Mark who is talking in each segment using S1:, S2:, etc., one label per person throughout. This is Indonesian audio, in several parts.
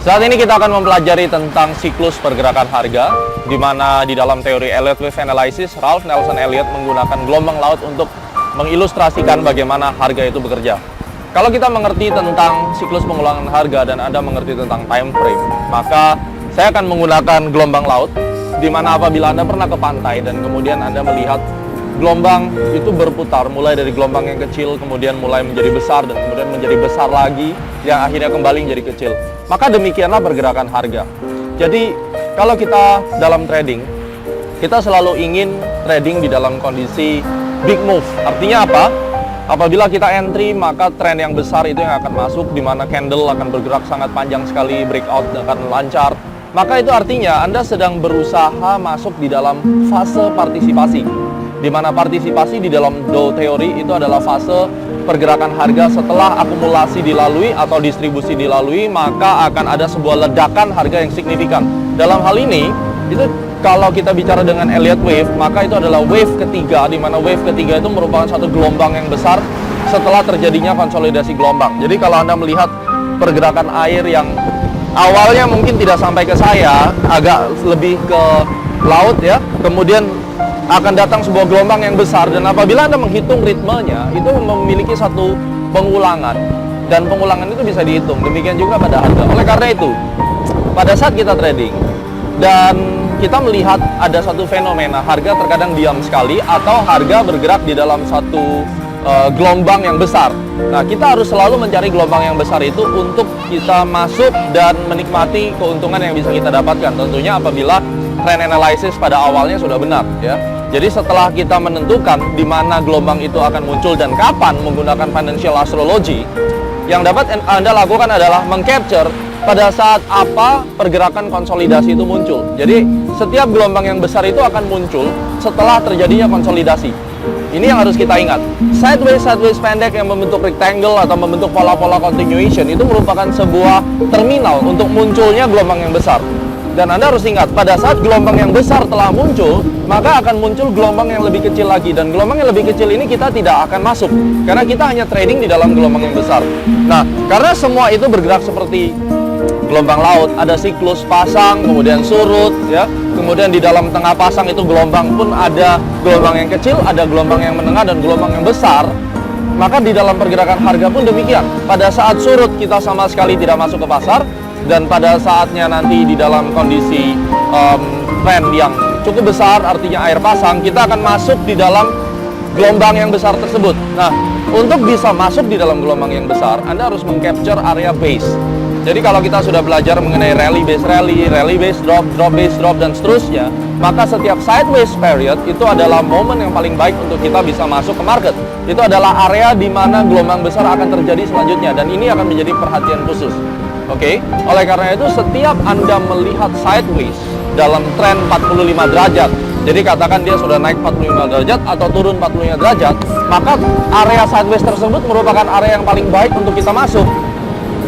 S1: Saat ini kita akan mempelajari tentang siklus pergerakan harga, di mana di dalam teori Elliott Wave Analysis, Ralph Nelson Elliott menggunakan gelombang laut untuk mengilustrasikan bagaimana harga itu bekerja. Kalau kita mengerti tentang siklus pengulangan harga dan Anda mengerti tentang time frame, maka saya akan menggunakan gelombang laut, di mana apabila Anda pernah ke pantai dan kemudian Anda melihat gelombang itu berputar, mulai dari gelombang yang kecil, kemudian mulai menjadi besar, dan kemudian menjadi besar lagi, yang akhirnya kembali menjadi kecil. Maka demikianlah pergerakan harga. Jadi, kalau kita dalam trading, kita selalu ingin trading di dalam kondisi big move. Artinya apa? Apabila kita entry, maka tren yang besar itu yang akan masuk, di mana candle akan bergerak sangat panjang sekali, breakout akan lancar. Maka itu artinya Anda sedang berusaha masuk di dalam fase partisipasi, di mana partisipasi di dalam Dow teori itu adalah fase pergerakan harga setelah akumulasi dilalui atau distribusi dilalui, maka akan ada sebuah ledakan harga yang signifikan. Dalam hal ini, itu kalau kita bicara dengan Elliott Wave, maka itu adalah wave ketiga, di mana wave ketiga itu merupakan satu gelombang yang besar setelah terjadinya konsolidasi gelombang. Jadi kalau Anda melihat pergerakan air yang awalnya mungkin tidak sampai ke saya, agak lebih ke laut ya, kemudian akan datang sebuah gelombang yang besar, dan apabila Anda menghitung ritmenya, itu memiliki satu pengulangan, dan pengulangan itu bisa dihitung. Demikian juga pada harga. Oleh karena itu, pada saat kita trading dan kita melihat ada satu fenomena, harga terkadang diam sekali atau harga bergerak di dalam satu gelombang yang besar. Nah, kita harus selalu mencari gelombang yang besar itu untuk kita masuk dan menikmati keuntungan yang bisa kita dapatkan. Tentunya apabila trend analysis pada awalnya sudah benar ya. Jadi setelah kita menentukan di mana gelombang itu akan muncul dan kapan menggunakan financial astrology, yang dapat Anda lakukan adalah mengcapture pada saat apa pergerakan konsolidasi itu muncul. Jadi setiap gelombang yang besar itu akan muncul setelah terjadinya konsolidasi. Ini yang harus kita ingat. Sideways pendek yang membentuk rectangle atau membentuk pola-pola continuation itu merupakan sebuah terminal untuk munculnya gelombang yang besar. Dan Anda harus ingat, pada saat gelombang yang besar telah muncul, maka akan muncul gelombang yang lebih kecil lagi. Dan gelombang yang lebih kecil ini kita tidak akan masuk, karena kita hanya trading di dalam gelombang yang besar. Nah, karena semua itu bergerak seperti gelombang laut, ada siklus pasang, kemudian surut, ya. Kemudian di dalam tengah pasang itu gelombang pun ada gelombang yang kecil, ada gelombang yang menengah, dan gelombang yang besar. Maka di dalam pergerakan harga pun demikian. Pada saat surut kita sama sekali tidak masuk ke pasar, dan pada saatnya nanti di dalam kondisi trend yang cukup besar, artinya air pasang, kita akan masuk di dalam gelombang yang besar tersebut. Nah, untuk bisa masuk di dalam gelombang yang besar, Anda harus mengcapture area base. Jadi kalau kita sudah belajar mengenai rally base drop, drop base drop, dan seterusnya, maka setiap sideways period itu adalah momen yang paling baik untuk kita bisa masuk ke market. Itu adalah area di mana gelombang besar akan terjadi selanjutnya, dan ini akan menjadi perhatian khusus. Oke, oleh karena itu setiap Anda melihat sideways dalam tren 45 derajat, jadi katakan dia sudah naik 45 derajat atau turun 45 derajat, maka area sideways tersebut merupakan area yang paling baik untuk kita masuk.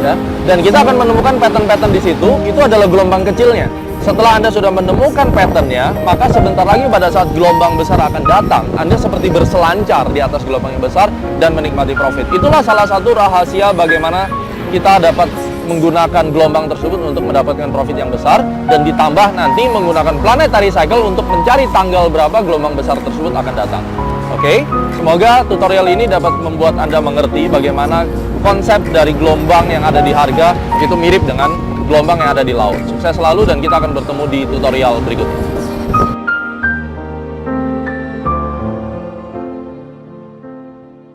S1: Ya, dan kita akan menemukan pattern-pattern di situ, itu adalah gelombang kecilnya. Setelah Anda sudah menemukan patternnya, maka sebentar lagi pada saat gelombang besar akan datang, Anda seperti berselancar di atas gelombang yang besar dan menikmati profit. Itulah salah satu rahasia bagaimana kita dapat menggunakan gelombang tersebut untuk mendapatkan profit yang besar, dan ditambah nanti menggunakan planetary cycle untuk mencari tanggal berapa gelombang besar tersebut akan datang. Oke, semoga tutorial ini dapat membuat Anda mengerti bagaimana konsep dari gelombang yang ada di harga itu mirip dengan gelombang yang ada di laut. Sukses selalu, dan kita akan bertemu di tutorial berikutnya.